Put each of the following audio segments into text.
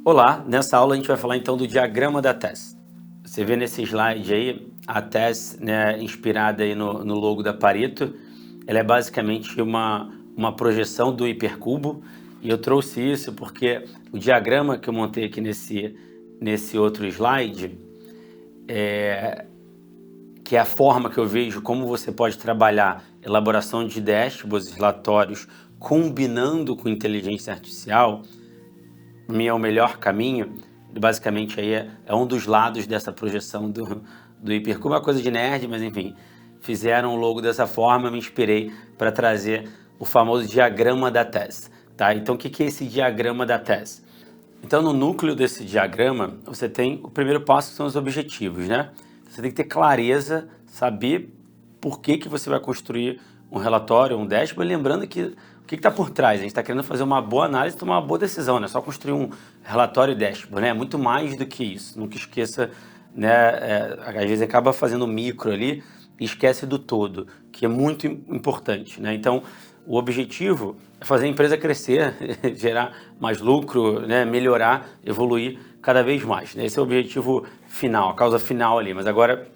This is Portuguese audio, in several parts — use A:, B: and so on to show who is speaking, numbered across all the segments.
A: Olá, nessa aula a gente vai falar então do diagrama da TES. Você vê nesse slide aí, a TES, né, inspirada aí no logo da Pareto, ela é basicamente uma projeção do hipercubo, e eu trouxe isso porque o diagrama que eu montei aqui nesse outro slide, que é a forma que eu vejo como você pode trabalhar elaboração de dashboards, relatórios, combinando com inteligência artificial, para mim é o melhor caminho. Basicamente aí é um dos lados dessa projeção do hipercubo, uma coisa de nerd, mas enfim, fizeram o logo dessa forma, eu me inspirei para trazer o famoso diagrama da TES, tá? Então o que é esse diagrama da TES? Então no núcleo desse diagrama você tem o primeiro passo, que são os objetivos, né? Você tem que ter clareza, saber por que você vai construir um relatório, um dashboard, lembrando que o que está por trás? A gente está querendo fazer uma boa análise e tomar uma boa decisão, não é só construir um relatório e dashboard, né? É muito mais do que isso. Nunca esqueça, né? Às vezes acaba fazendo micro ali e esquece do todo, que é muito importante, né? Então, o objetivo é fazer a empresa crescer, gerar mais lucro, né? Melhorar, evoluir cada vez mais, né? Esse é o objetivo final, a causa final ali. Mas agora,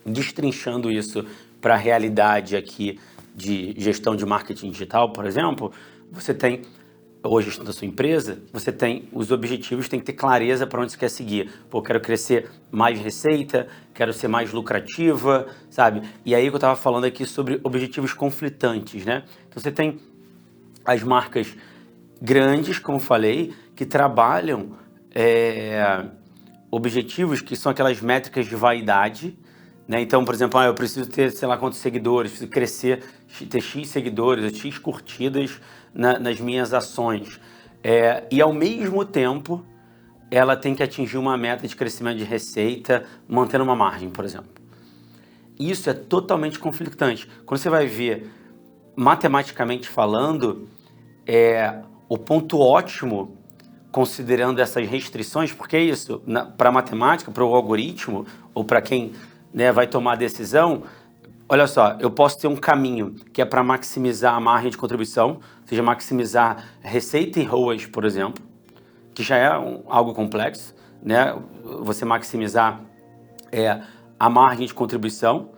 A: destrinchando isso para a realidade aqui de gestão de marketing digital, por exemplo, você tem, ou gestão da sua empresa, você tem os objetivos, tem que ter clareza para onde você quer seguir. Pô, quero crescer mais receita, quero ser mais lucrativa, sabe? E aí que eu estava falando aqui sobre objetivos conflitantes, né? Então você tem as marcas grandes, como falei, que trabalham objetivos que são aquelas métricas de vaidade, né? Então, por exemplo, eu preciso ter, sei lá, quantos seguidores, preciso crescer, ter X seguidores, X curtidas nas minhas ações. E, ao mesmo tempo, ela tem que atingir uma meta de crescimento de receita, mantendo uma margem, por exemplo. Isso é totalmente conflitante. Quando você vai ver, matematicamente falando, o ponto ótimo, considerando essas restrições, porque é isso, para a matemática, para o algoritmo, ou para quem, né, vai tomar a decisão, olha só, eu posso ter um caminho que é para maximizar a margem de contribuição, ou seja, maximizar receita em ROAS, por exemplo, que já é algo complexo, né? Você maximizar a margem de contribuição,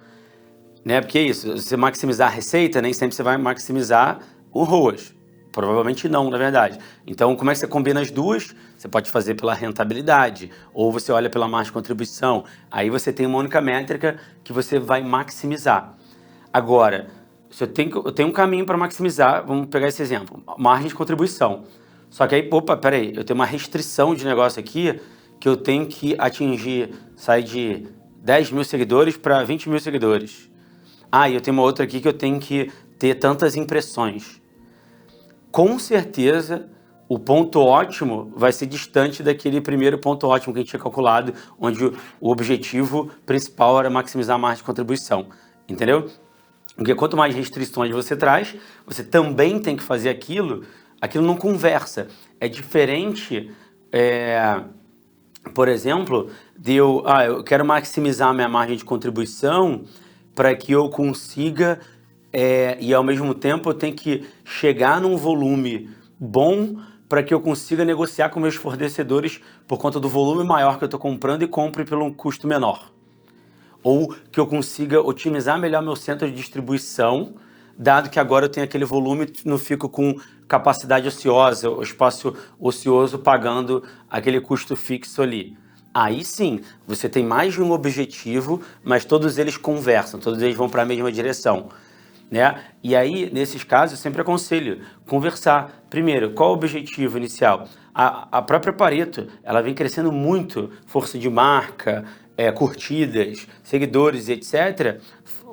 A: né? Porque é isso, você maximizar a receita, nem sempre você vai maximizar o ROAS. Provavelmente não, na verdade. Então, como é que você combina as duas? Você pode fazer pela rentabilidade, ou você olha pela margem de contribuição. Aí você tem uma única métrica que você vai maximizar. Agora, se eu tenho um caminho para maximizar, vamos pegar esse exemplo, margem de contribuição. Só que aí, opa, peraí, eu tenho uma restrição de negócio aqui que eu tenho que atingir, sair de 10 mil seguidores para 20 mil seguidores. E eu tenho uma outra aqui que eu tenho que ter tantas impressões. Com certeza, o ponto ótimo vai ser distante daquele primeiro ponto ótimo que a gente tinha calculado, onde o objetivo principal era maximizar a margem de contribuição, entendeu? Porque quanto mais restrições você traz, você também tem que fazer aquilo não conversa. É diferente, por exemplo, de eu quero maximizar a minha margem de contribuição para que eu consiga, e ao mesmo tempo eu tenho que chegar num volume bom para que eu consiga negociar com meus fornecedores por conta do volume maior que eu estou comprando e compre pelo um custo menor. Ou que eu consiga otimizar melhor meu centro de distribuição, dado que agora eu tenho aquele volume, não fico com capacidade ociosa, o espaço ocioso pagando aquele custo fixo ali. Aí sim, você tem mais de um objetivo, mas todos eles conversam, todos eles vão para a mesma direção, né? E aí, nesses casos, eu sempre aconselho conversar. Primeiro, qual o objetivo inicial? A própria Pareto, ela vem crescendo muito, força de marca, curtidas, seguidores, etc.,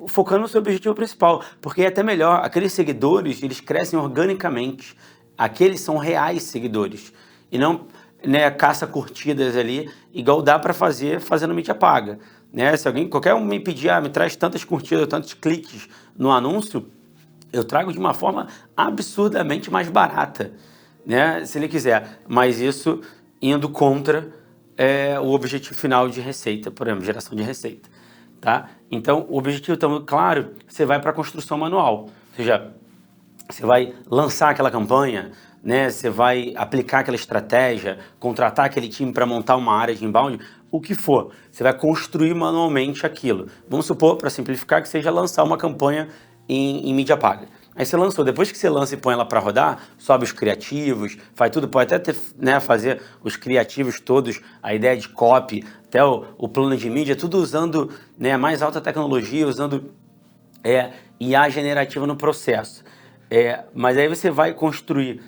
A: focando no seu objetivo principal, porque é até melhor, aqueles seguidores, eles crescem organicamente, aqueles são reais seguidores, e não, né, caça curtidas ali, igual dá para fazer fazendo mídia paga, né? Se qualquer um me pedir, me traz tantas curtidas, tantos cliques no anúncio, eu trago de uma forma absurdamente mais barata, né? Se ele quiser, mas isso indo contra o objetivo final de receita, por exemplo, geração de receita, tá? Então, o objetivo tão claro, você vai para a construção manual, ou seja, você vai lançar aquela campanha, né? Você vai aplicar aquela estratégia, contratar aquele time para montar uma área de inbound, o que for. Você vai construir manualmente aquilo. Vamos supor, para simplificar, que seja lançar uma campanha em mídia paga. Aí você lançou, depois que você lança e põe ela para rodar, sobe os criativos, faz tudo, pode até ter, né, fazer os criativos todos, a ideia de copy, até o plano de mídia, tudo usando, né, a mais alta tecnologia, usando IA generativa no processo. Mas aí você vai construir,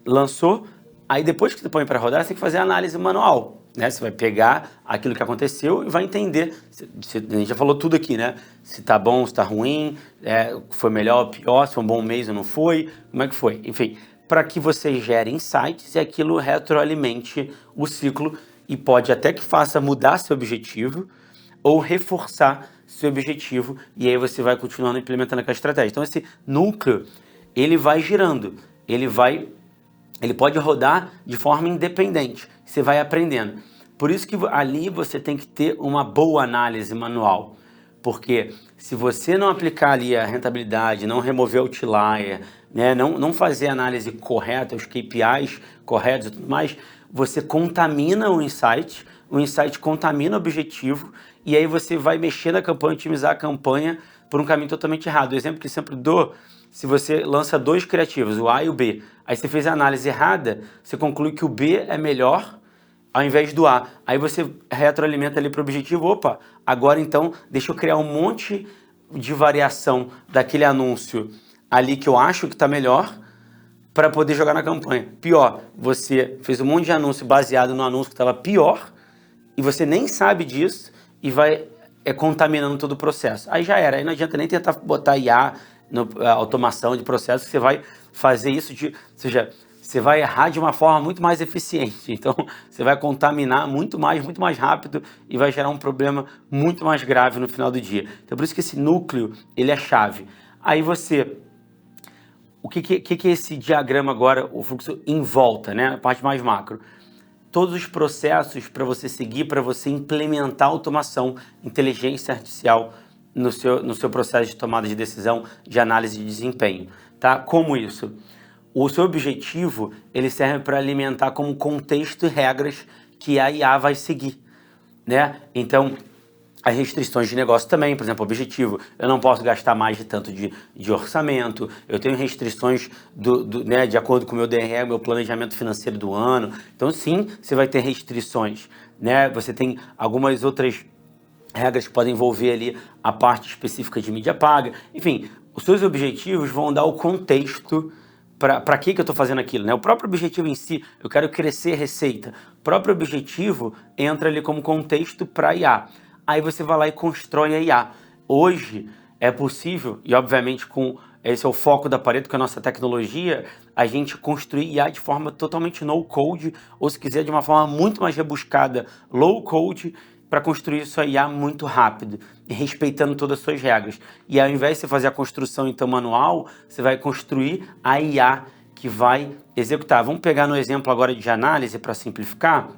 A: lançou, aí depois que você põe para rodar, você tem que fazer a análise manual, né? Você vai pegar aquilo que aconteceu e vai entender. A gente já falou tudo aqui, né? Se tá bom, se tá ruim, foi melhor ou pior, se foi um bom mês ou não foi, como é que foi. Enfim, para que você gere insights e aquilo retroalimente o ciclo e pode até que faça mudar seu objetivo ou reforçar seu objetivo, e aí você vai continuando implementando aquela estratégia. Então esse núcleo, ele vai girando, ele pode rodar de forma independente, você vai aprendendo. Por isso que ali você tem que ter uma boa análise manual, porque se você não aplicar ali a rentabilidade, não remover o outlier, né, não fazer a análise correta, os KPIs corretos e tudo mais, você contamina o insight contamina o objetivo, e aí você vai mexer na campanha, otimizar a campanha por um caminho totalmente errado. O exemplo que eu sempre dou, se você lança 2 criativos, o A e o B, aí você fez a análise errada, você conclui que o B é melhor ao invés do A. Aí você retroalimenta ali para o objetivo, opa, agora então deixa eu criar um monte de variação daquele anúncio ali que eu acho que está melhor, para poder jogar na campanha. Pior, você fez um monte de anúncio baseado no anúncio que estava pior, e você nem sabe disso, e vai contaminando todo o processo. Aí já era, aí não adianta nem tentar botar IA, automação de processo, que você vai fazer isso, ou seja, você vai errar de uma forma muito mais eficiente. Então, você vai contaminar muito mais rápido e vai gerar um problema muito mais grave no final do dia. Então, por isso que esse núcleo, ele é chave. Aí você... O que é esse diagrama agora, o fluxo em volta, né? A parte mais macro. Todos os processos para você seguir, para você implementar automação, inteligência artificial no seu processo de tomada de decisão, de análise de desempenho, tá? Como isso? O seu objetivo, ele serve para alimentar como contexto e regras que a IA vai seguir, né? Então, as restrições de negócio também, por exemplo, objetivo, eu não posso gastar mais de tanto de orçamento, eu tenho restrições né, de acordo com o meu DRE, meu planejamento financeiro do ano. Então, sim, você vai ter restrições, né? Você tem algumas outras regras que podem envolver ali a parte específica de mídia paga. Enfim, os seus objetivos vão dar o contexto para que eu estou fazendo aquilo, né? O próprio objetivo em si, eu quero crescer receita. O próprio objetivo entra ali como contexto para IA. Aí você vai lá e constrói a IA. Hoje é possível, e obviamente esse é o foco da Pareto, que é a nossa tecnologia, a gente construir IA de forma totalmente no-code, ou se quiser de uma forma muito mais rebuscada, low-code, para construir sua IA muito rápido, e respeitando todas as suas regras. E ao invés de você fazer a construção então manual, você vai construir a IA que vai executar. Vamos pegar no exemplo agora de análise para simplificar.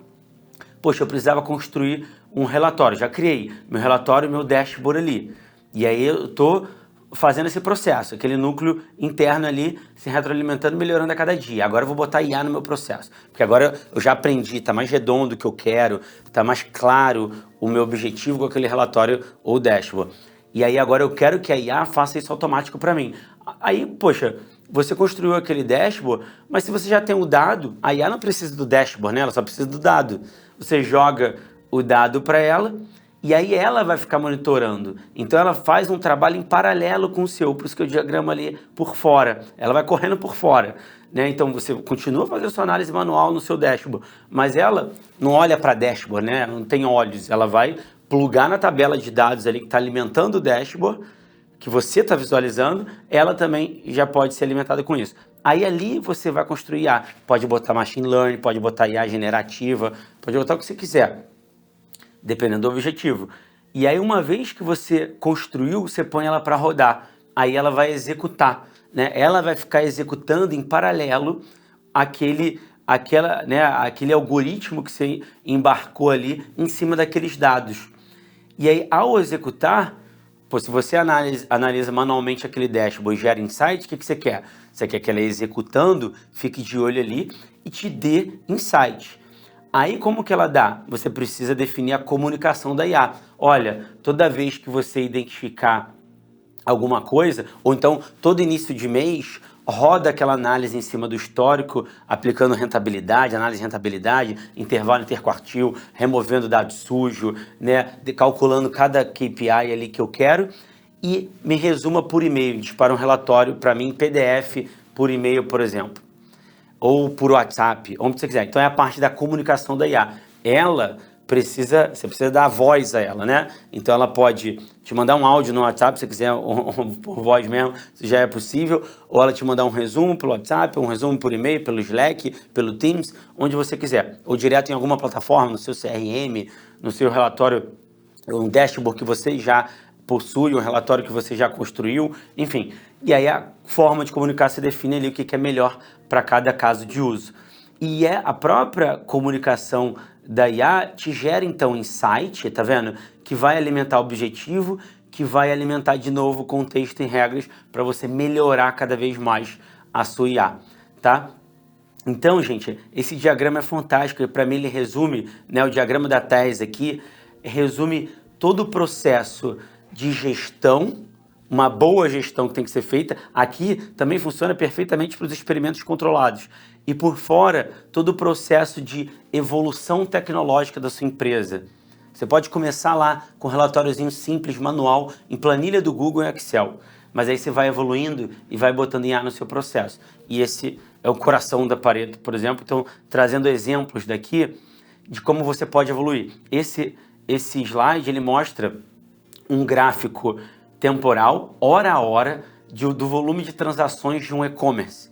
A: Poxa, eu precisava construir um relatório, já criei meu relatório e meu dashboard ali. E aí eu estou fazendo esse processo, aquele núcleo interno ali se retroalimentando, melhorando a cada dia. Agora eu vou botar IA no meu processo, porque agora eu já aprendi, está mais redondo o que eu quero, está mais claro o meu objetivo com aquele relatório ou dashboard. E aí agora eu quero que a IA faça isso automático para mim. Aí, poxa, você construiu aquele dashboard, mas se você já tem o dado, a IA não precisa do dashboard, né? Ela só precisa do dado. Você joga o dado para ela e aí ela vai ficar monitorando. Então ela faz um trabalho em paralelo com o seu, por isso que o diagrama ali por fora, ela vai correndo por fora, né? Então você continua fazendo sua análise manual no seu dashboard, mas ela não olha para dashboard, né? Ela não tem olhos, ela vai plugar na tabela de dados ali que está alimentando o dashboard, que você está visualizando, ela também já pode ser alimentada com isso. Aí ali você vai construir IA, pode botar machine learning, pode botar IA generativa, pode botar o que você quiser, dependendo do objetivo. E aí uma vez que você construiu, você põe ela para rodar, aí ela vai executar, né? Ela vai ficar executando em paralelo aquele algoritmo que você embarcou ali em cima daqueles dados. E aí ao executar, se você analisa manualmente aquele dashboard e gera insight, o que você quer? você quer que ela executando, fique de olho ali e te dê insight. Aí como que ela dá? Você precisa definir a comunicação da IA. Olha, toda vez que você identificar alguma coisa, ou então todo início de mês, roda aquela análise em cima do histórico, aplicando rentabilidade, análise de rentabilidade, intervalo interquartil, removendo dado sujo, né, calculando cada KPI ali que eu quero, e me resuma por e-mail, dispara um relatório para mim em PDF por e-mail, por exemplo, ou por WhatsApp, onde você quiser. Então é a parte da comunicação da IA. Você precisa dar voz a ela, né? Então ela pode te mandar um áudio no WhatsApp, se você quiser, por voz mesmo, se já é possível, ou ela te mandar um resumo pelo WhatsApp, um resumo por e-mail, pelo Slack, pelo Teams, onde você quiser. Ou direto em alguma plataforma, no seu CRM, no seu relatório, um dashboard que você já possui, um relatório que você já construiu, enfim. E aí a forma de comunicar se define ali o que é melhor para cada caso de uso. E a própria comunicação da IA te gera então insight, tá vendo? Que vai alimentar o objetivo, que vai alimentar de novo o contexto e regras para você melhorar cada vez mais a sua IA, tá? Então, gente, esse diagrama é fantástico e para mim ele resume, né, o diagrama da TES aqui, resume todo o processo de gestão, uma boa gestão que tem que ser feita. Aqui também funciona perfeitamente para os experimentos controlados. E por fora, todo o processo de evolução tecnológica da sua empresa. Você pode começar lá com um relatóriozinho simples, manual, em planilha do Google e Excel. Mas aí você vai evoluindo e vai botando IA no seu processo. E esse é o coração da Pareto, por exemplo. Então, trazendo exemplos daqui de como você pode evoluir. Esse slide, ele mostra um gráfico temporal, hora a hora, do volume de transações de um e-commerce.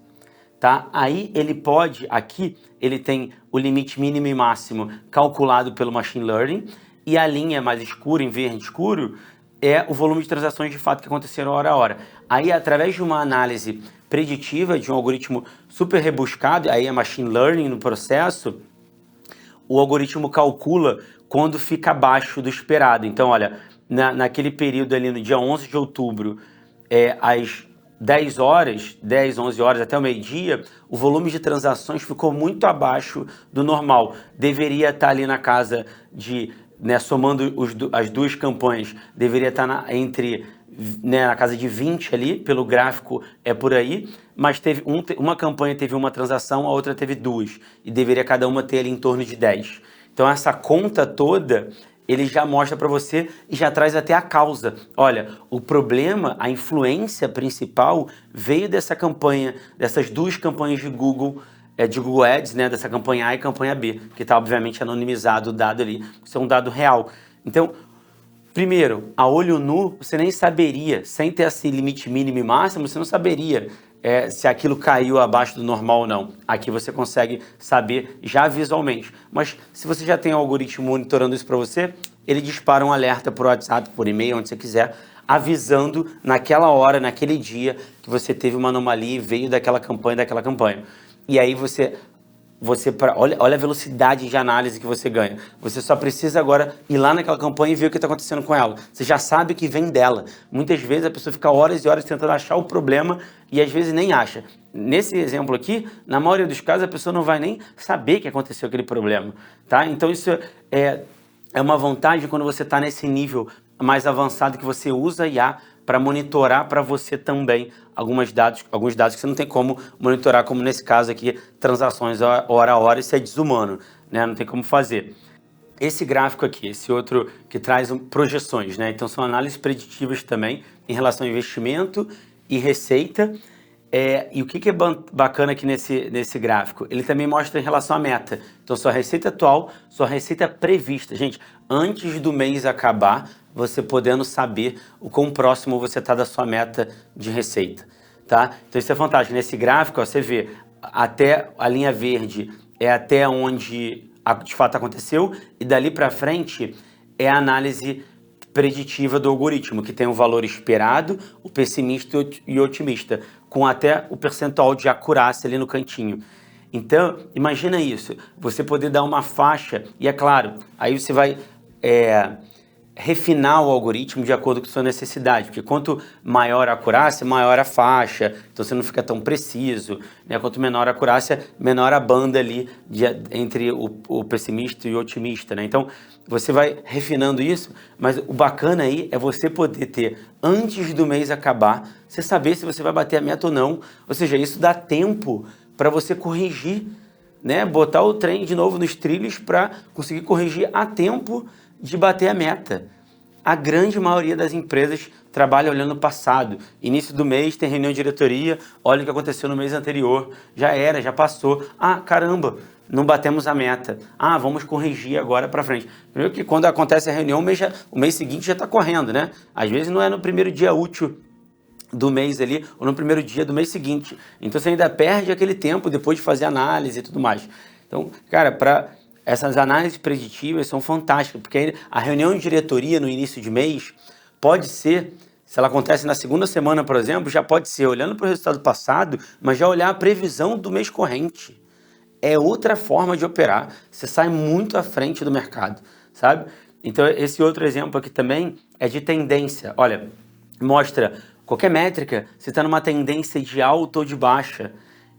A: Tá? Aí ele pode, aqui, ele tem o limite mínimo e máximo calculado pelo Machine Learning, e a linha mais escura, em verde escuro, é o volume de transações de fato que aconteceram hora a hora. Aí, através de uma análise preditiva, de um algoritmo super rebuscado, aí é Machine Learning no processo, o algoritmo calcula quando fica abaixo do esperado. Então, olha, naquele período ali no dia 11 de outubro, às 10 horas, 10, 11 horas até o meio-dia, o volume de transações ficou muito abaixo do normal. Deveria estar ali na casa de, né, somando as duas campanhas, deveria estar na casa de 20 ali, pelo gráfico é por aí, mas uma campanha teve uma transação, a outra teve duas, e deveria cada uma ter ali em torno de 10. Então essa conta toda, ele já mostra para você e já traz até a causa. Olha, o problema, a influência principal veio dessa campanha, dessas duas campanhas de Google Ads, né, dessa campanha A e campanha B, que está obviamente anonimizado o dado ali, isso é um dado real. Então, primeiro, a olho nu, você nem saberia, sem ter esse limite mínimo e máximo, você não saberia se aquilo caiu abaixo do normal ou não. Aqui você consegue saber já visualmente. Mas se você já tem um algoritmo monitorando isso para você, ele dispara um alerta por WhatsApp, por e-mail, onde você quiser, avisando naquela hora, naquele dia, que você teve uma anomalia e veio daquela campanha. E aí olha a velocidade de análise que você ganha. Você só precisa agora ir lá naquela campanha e ver o que está acontecendo com ela. Você já sabe que vem dela. Muitas vezes a pessoa fica horas e horas tentando achar o problema e às vezes nem acha. Nesse exemplo aqui, na maioria dos casos, a pessoa não vai nem saber que aconteceu aquele problema. Tá? Então isso é uma vantagem quando você está nesse nível mais avançado que você usa IA para monitorar para você também alguns dados que você não tem como monitorar, como nesse caso aqui, transações hora a hora, isso é desumano, né? Não tem como fazer. Esse gráfico aqui, esse outro que traz projeções, né? Então são análises preditivas também em relação ao investimento e receita. E o que é bacana aqui nesse gráfico? Ele também mostra em relação à meta. Então, sua receita atual, sua receita prevista. Gente, antes do mês acabar, você podendo saber o quão próximo você está da sua meta de receita, tá? Então, isso é fantástico. Nesse gráfico, ó, você vê até a linha verde é até onde de fato aconteceu e dali para frente é a análise preditiva do algoritmo, que tem o valor esperado, o pessimista e o otimista, com até o percentual de acurácia ali no cantinho. Então, imagina isso, você poder dar uma faixa, e é claro, aí você vai refinar o algoritmo de acordo com a sua necessidade, porque quanto maior a acurácia, maior a faixa, então você não fica tão preciso, né? Quanto menor a acurácia, menor a banda ali entre o pessimista e o otimista, né? Então você vai refinando isso, mas o bacana aí é você poder ter, antes do mês acabar, você saber se você vai bater a meta ou não, ou seja, isso dá tempo para você corrigir, né? Botar o trem de novo nos trilhos para conseguir corrigir a tempo de bater a meta. A grande maioria das empresas trabalha olhando o passado. Início do mês tem reunião de diretoria, olha o que aconteceu no mês anterior. Já era, já passou. Ah, caramba, não batemos a meta. Ah, vamos corrigir agora para frente. Primeiro que quando acontece a reunião, o mês seguinte já está correndo, né? Às vezes não é no primeiro dia útil do mês ali, ou no primeiro dia do mês seguinte. Então você ainda perde aquele tempo depois de fazer análise e tudo mais. Então, cara, essas análises preditivas são fantásticas, porque a reunião de diretoria no início de mês pode ser, se ela acontece na segunda semana, por exemplo, já pode ser olhando para o resultado passado, mas já olhar a previsão do mês corrente. É outra forma de operar. Você sai muito à frente do mercado, sabe? Então, esse outro exemplo aqui também é de tendência. Olha, mostra qualquer métrica, você está numa tendência de alta ou de baixa.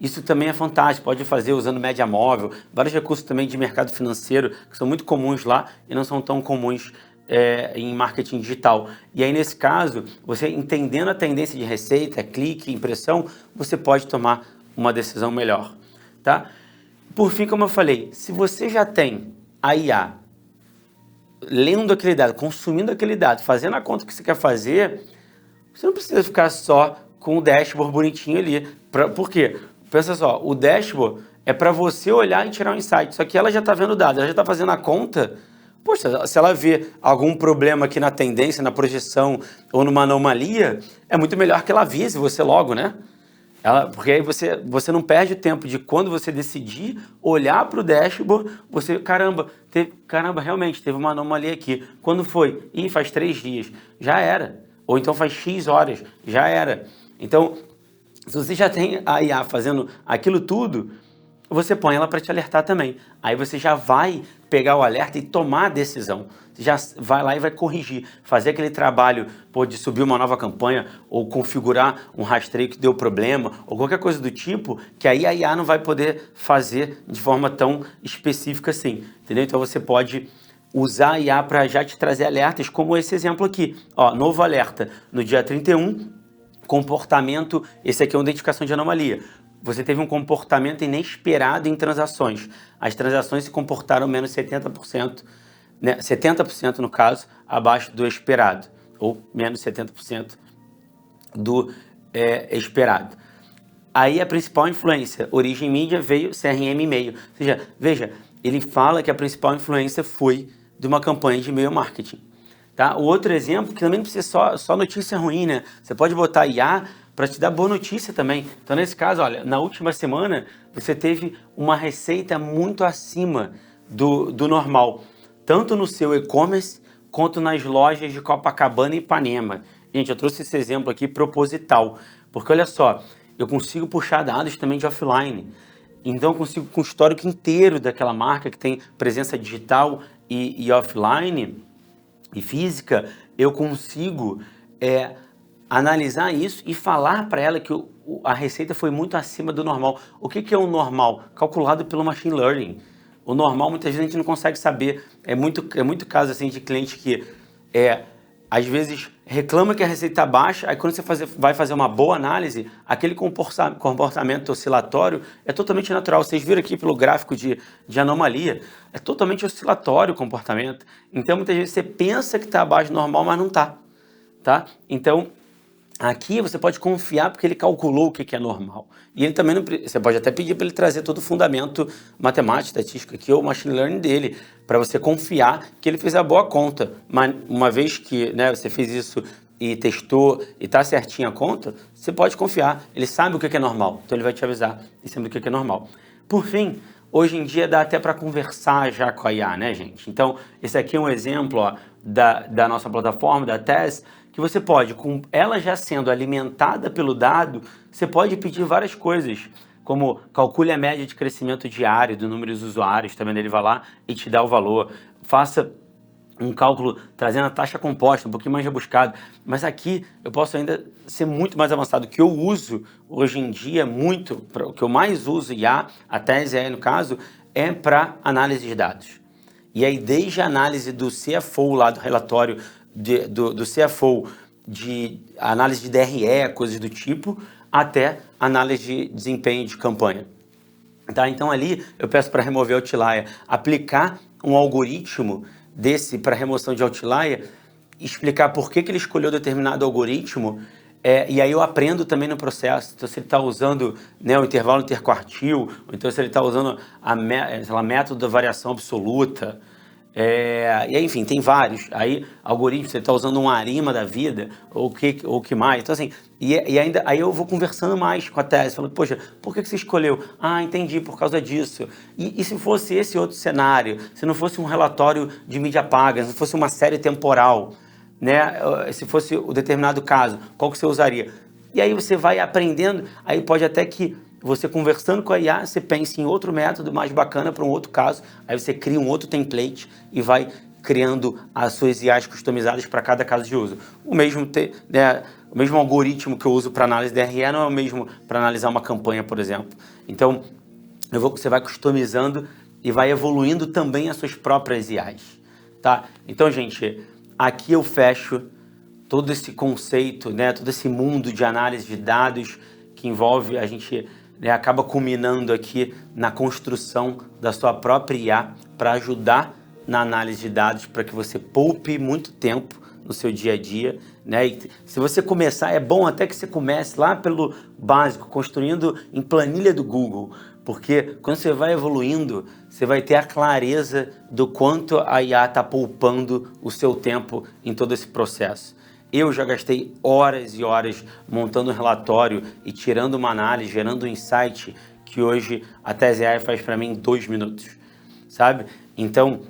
A: Isso também é fantástico, pode fazer usando média móvel, vários recursos também de mercado financeiro que são muito comuns lá e não são tão comuns em marketing digital. E aí, nesse caso, você entendendo a tendência de receita, clique, impressão, você pode tomar uma decisão melhor, tá? Por fim, como eu falei, se você já tem a IA lendo aquele dado, consumindo aquele dado, fazendo a conta que você quer fazer, você não precisa ficar só com o dashboard bonitinho ali. Por quê? Pensa só, o dashboard é para você olhar e tirar um insight, só que ela já está vendo o dado, ela já está fazendo a conta. Poxa, se ela vê algum problema aqui na tendência, na projeção ou numa anomalia, é muito melhor que ela avise você logo, né? Porque aí você não perde o tempo de quando você decidir olhar para o dashboard, você, caramba, realmente teve uma anomalia aqui. Quando foi? Ih, faz 3 dias. Já era. Ou então faz X horas. Já era. Então, se você já tem a IA fazendo aquilo tudo, você põe ela para te alertar também. Aí você já vai pegar o alerta e tomar a decisão. Você já vai lá e vai corrigir, fazer aquele trabalho de subir uma nova campanha ou configurar um rastreio que deu problema ou qualquer coisa do tipo, que aí a IA não vai poder fazer de forma tão específica assim, entendeu? Então você pode usar a IA para já te trazer alertas, como esse exemplo aqui. Ó, novo alerta no dia 31, comportamento, esse aqui é uma identificação de anomalia. Você teve um comportamento inesperado em transações. As transações se comportaram menos 70%, né? 70% no caso, abaixo do esperado, ou menos 70% do esperado. Aí a principal influência, origem mídia, veio CRM e-mail. Ou seja, veja, ele fala que a principal influência foi de uma campanha de e-mail marketing. Tá? O outro exemplo, que também não precisa só notícia ruim, né? Você pode botar IA para te dar boa notícia também. Então, nesse caso, olha, na última semana, você teve uma receita muito acima do normal, tanto no seu e-commerce, quanto nas lojas de Copacabana e Ipanema. Gente, eu trouxe esse exemplo aqui proposital, porque olha só, eu consigo puxar dados também de offline. Então, eu consigo, com o histórico inteiro daquela marca que tem presença digital e offline e física, eu consigo analisar isso e falar para ela que a receita foi muito acima do normal. O que é o normal? Calculado pelo machine learning. O normal, muitas vezes, a gente não consegue saber. É muito caso assim, de cliente que, às vezes, reclama que a receita está baixa, aí quando você vai fazer uma boa análise, aquele comportamento oscilatório é totalmente natural. Vocês viram aqui pelo gráfico de anomalia, é totalmente oscilatório o comportamento. Então, muitas vezes, você pensa que está abaixo do normal, mas não está. Tá? Então, aqui você pode confiar porque ele calculou o que é normal. E ele também você pode até pedir para ele trazer todo o fundamento matemático, estatístico aqui, ou machine learning dele, para você confiar que ele fez a boa conta. Mas uma vez que você fez isso e testou e está certinho a conta, você pode confiar. Ele sabe o que é normal, então ele vai te avisar em cima do que é normal. Por fim, hoje em dia dá até para conversar já com a IA, né, gente? Então, esse aqui é um exemplo da nossa plataforma, da TES, que você pode, com ela já sendo alimentada pelo dado, você pode pedir várias coisas, como calcule a média de crescimento diário do número de usuários, também ele vai lá e te dá o valor. Faça um cálculo trazendo a taxa composta, um pouquinho mais rebuscado, mas aqui eu posso ainda ser muito mais avançado. O que eu uso hoje em dia muito, o que eu mais uso IA, a tese aí no caso, é para análise de dados. E aí desde a análise do CFO lá do relatório, do CFO, de análise de DRE, coisas do tipo, até análise de desempenho de campanha. Tá? Então ali eu peço para remover outlier, aplicar um algoritmo desse para remoção de outlier, explicar por que ele escolheu determinado algoritmo, e aí eu aprendo também no processo. Então se ele está usando, né, o intervalo interquartil, ou então se ele está usando sei lá, método da variação absoluta, e aí, enfim, tem vários. Aí, algoritmos, você está usando um ARIMA da vida, ou que mais. Então, assim, e ainda, aí eu vou conversando mais com a tese, falando, poxa, por que você escolheu? Ah, entendi, por causa disso. E se fosse esse outro cenário, se não fosse um relatório de mídia paga, se fosse uma série temporal, né? Se fosse o determinado caso, qual que você usaria? E aí você vai aprendendo, aí pode até que você conversando com a IA, você pensa em outro método mais bacana para um outro caso, aí você cria um outro template e vai criando as suas IAs customizadas para cada caso de uso. O mesmo algoritmo que eu uso para análise de DRE não é o mesmo para analisar uma campanha, por exemplo. Então, você vai customizando e vai evoluindo também as suas próprias IAs. Tá? Então, gente, aqui eu fecho todo esse conceito, né, todo esse mundo de análise de dados que envolve a gente, né, acaba culminando aqui na construção da sua própria IA para ajudar na análise de dados, para que você poupe muito tempo no seu dia a dia, né? E se você começar, é bom até que você comece lá pelo básico, construindo em planilha do Google, porque quando você vai evoluindo, você vai ter a clareza do quanto a IA está poupando o seu tempo em todo esse processo. Eu já gastei horas e horas montando um relatório e tirando uma análise, gerando um insight que hoje a tese AI faz para mim em 2 minutos, sabe? Então,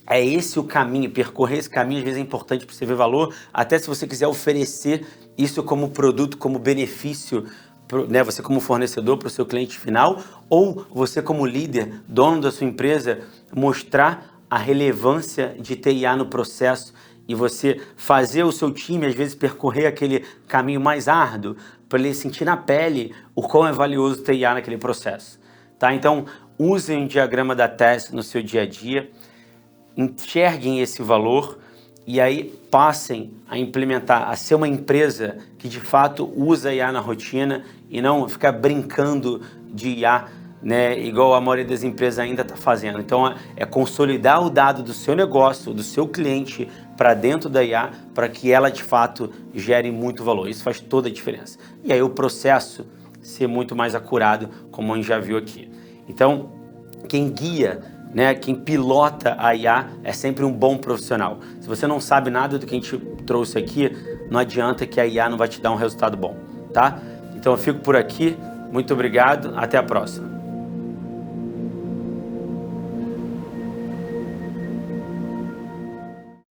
A: é esse o caminho, percorrer esse caminho às vezes é importante para você ver valor, até se você quiser oferecer isso como produto, como benefício, né, você como fornecedor para o seu cliente final, ou você como líder, dono da sua empresa, mostrar a relevância de ter IA no processo e você fazer o seu time, às vezes, percorrer aquele caminho mais árduo para ele sentir na pele o quão é valioso ter IA naquele processo. Tá? Então, usem o diagrama da TESS no seu dia a dia, enxerguem esse valor e aí passem a implementar, a ser uma empresa que de fato usa IA na rotina e não ficar brincando de IA, né, igual a maioria das empresas ainda está fazendo. Então é consolidar o dado do seu negócio, do seu cliente para dentro da IA, para que ela de fato gere muito valor. Isso faz toda a diferença. E aí o processo ser muito mais acurado, como a gente já viu aqui. Então, quem guia, né, quem pilota a IA é sempre um bom profissional. Se você não sabe nada do que a gente trouxe aqui, não adianta que a IA não vai te dar um resultado bom, tá? Então eu fico por aqui, muito obrigado, até a próxima.